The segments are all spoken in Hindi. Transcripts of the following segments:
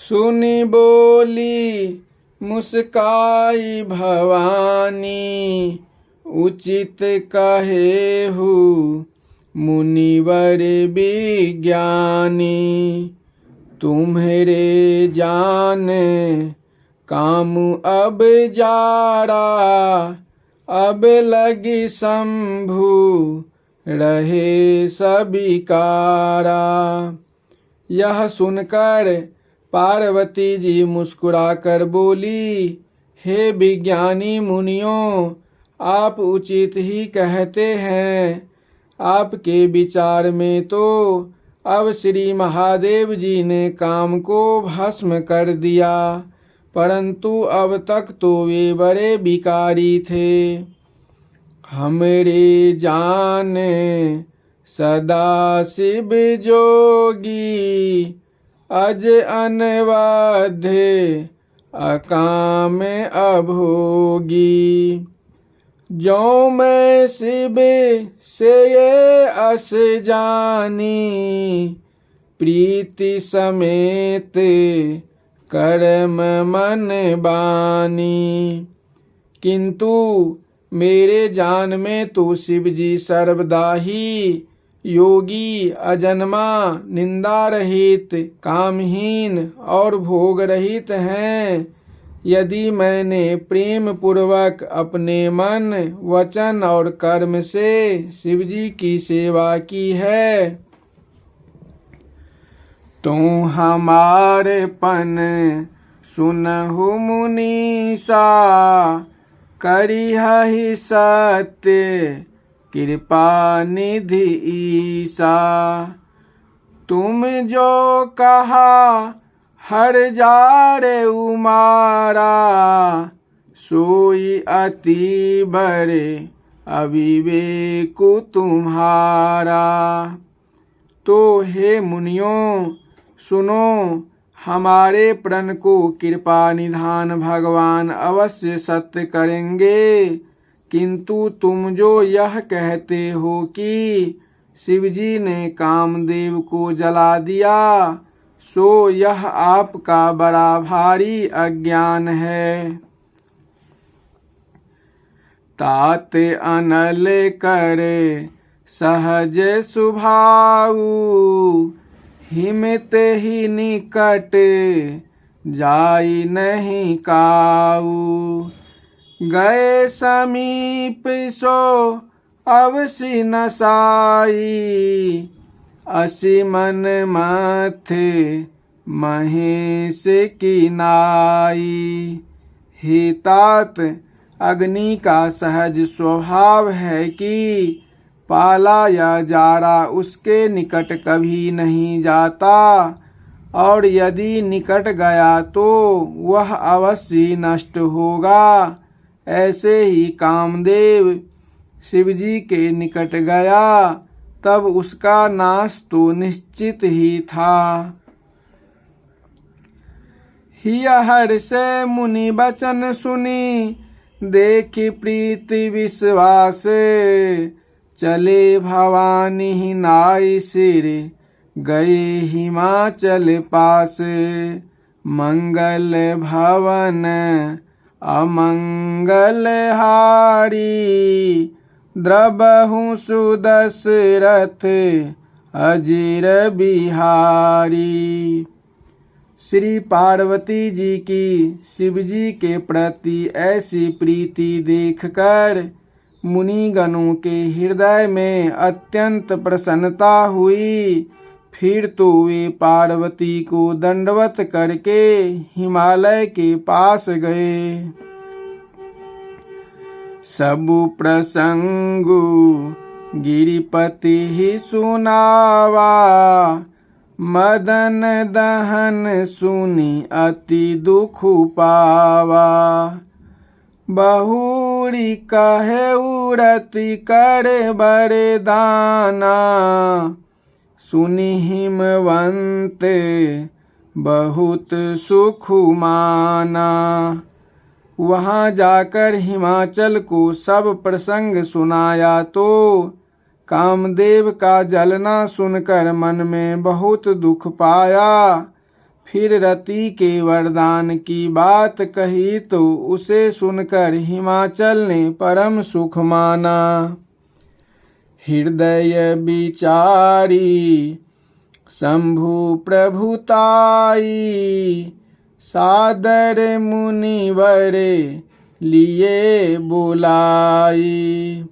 सुनी बोली मुस्काई भवानी, उचित कहेहु मुनिवर विज्ञानी। तुम्हरे जान काम अब जारा, अब लगी शंभु रहे सबिकारा। यह सुनकर पार्वती जी मुस्कुराकर बोली, हे विज्ञानी मुनियों, आप उचित ही कहते हैं। आपके विचार में तो अब श्री महादेव जी ने काम को भस्म कर दिया, परंतु अब तक तो वे बड़े विकारी थे। हमरे जान सदा शिव जोगी, अज अनवध्य अकाम अभोगी। जो मैं शिव से ये अस जानी, प्रीति समेत कर्म मन बानी। किंतु मेरे जान में तो शिव जी सर्वदा ही योगी, अजन्मा, निंदा रहित, कामहीन और भोग रहित हैं। यदि मैंने प्रेम पूर्वक अपने मन, वचन और कर्म से शिव जी की सेवा की है, तो हमारे पन सुनहु मुनीसा, करिहि सत्य कृपा निधि ईसा। तुम जो कहा हर जारे उमारा, सोई अति बड़े अविवेक तुम्हारा। तो हे मुनियों सुनो, हमारे प्रण को कृपा निधान भगवान अवश्य सत्य करेंगे। किंतु तुम जो यह कहते हो कि शिवजी ने कामदेव को जला दिया, सो यह आपका बड़ा भारी अज्ञान है। तात अनल करे सहज सुभाऊ, हिमित ही निकट जाई नहीं काऊ। गए समीप सो अवसि नसाई, असी मन माथे महेश की नाई। हे तात, अग्नि का सहज स्वभाव है कि पाला या जारा उसके निकट कभी नहीं जाता, और यदि निकट गया तो वह अवश्य नष्ट होगा। ऐसे ही कामदेव शिवजी के निकट गया, तब उसका नाश तो निश्चित ही था। हियहर से मुनि बचन सुनी, देखी प्रीति विश्वास। चले भवानी ही नाई सिर, गए हिमाचल पास। मंगल भवन अमंगल हारी, द्रबहु सुदशरथ अजिर बिहारी। श्री पार्वती जी की शिव जी के प्रति ऐसी प्रीति देखकर मुनिगणों के हृदय में अत्यंत प्रसन्नता हुई। फिर तो वे पार्वती को दंडवत करके हिमालय के पास गए। सबु प्रसंगु गिरिपति ही सुनावा, मदन दहन सुनी अति दुख पावा। बहुरी कहे उरति करे बड़े दाना, सुनि हिमवंत बहुत सुख माना। वहाँ जाकर हिमाचल को सब प्रसंग सुनाया तो कामदेव का जलना सुनकर मन में बहुत दुख पाया। फिर रति के वरदान की बात कही तो उसे सुनकर हिमाचल ने परम सुख माना। हृदय विचारी शंभु प्रभुताई, सादर मुनिवर लिए बुलाई।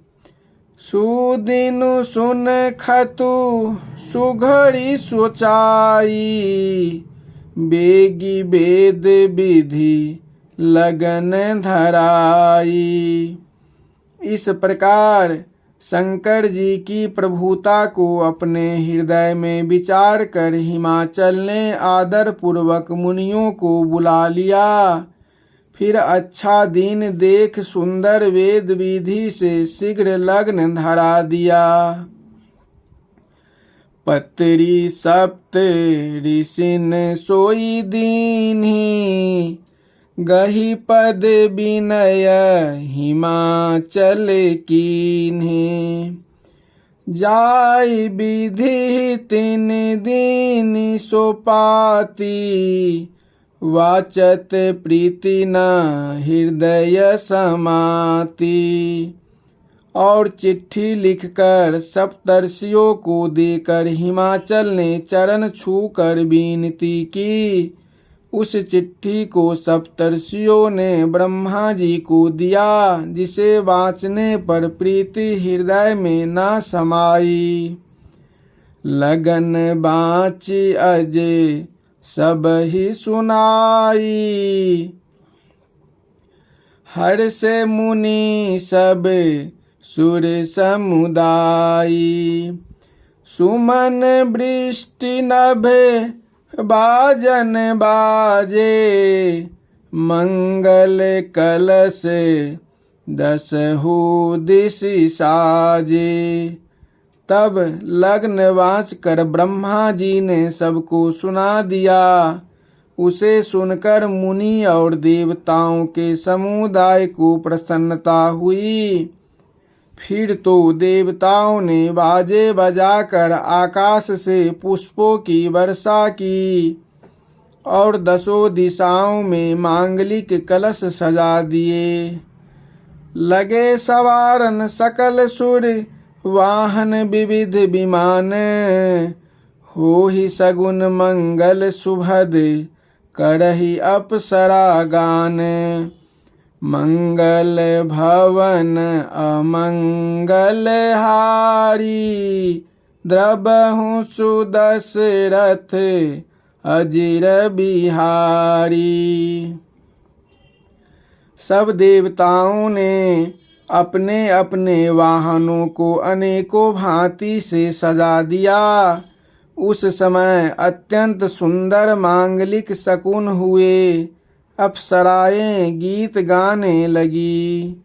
सुदिनु सुन खतु सुघड़ी सोचाई, बेगी वेद विधि लगन धराई। इस प्रकार शंकर जी की प्रभुता को अपने हृदय में विचार कर हिमाचल ने आदर पूर्वक मुनियों को बुला लिया। फिर अच्छा दिन देख सुंदर वेद विधि से शीघ्र लग्न धरा दिया। पत्री सप्त ऋषिन सोई दीन्ही, गही पद विनय हिमाचल कीन्ही। जाय विधि तीन दिन सोपाती, वाचत प्रीति न हृदय समाती। और चिट्ठी लिखकर सप्तर्षियों को देकर हिमाचल ने चरण छूकर विनती की। उस चिट्ठी को सप्तर्षियों ने ब्रह्मा जी को दिया, जिसे वाचने पर प्रीति हृदय में न समाई। लगन बाँच अजे सब ही सुनाई, हर से मुनि सब सुर समुदाई। सुमन वृष्टि नभे बाजन बाजे, मंगल कलश दसहु दिशि साजे। तब लग्न वाच कर ब्रह्मा जी ने सबको सुना दिया। उसे सुनकर मुनि और देवताओं के समुदाय को प्रसन्नता हुई। फिर तो देवताओं ने बाजे बजाकर आकाश से पुष्पों की वर्षा की और दसों दिशाओं में मांगलिक कलश सजा दिए। लगे सवारन सकल सुर वाहन विविध विमान, हो ही सगुन मंगल सुभद करहि अप्सरा गान। मंगल भवन अमंगल हारी, द्रबहु सुदशरथ अजिर बिहारी। सब देवताओं ने अपने अपने वाहनों को अनेकों भांति से सजा दिया। उस समय अत्यंत सुंदर मांगलिक शकुन हुए। अप्सराएं गीत गाने लगी।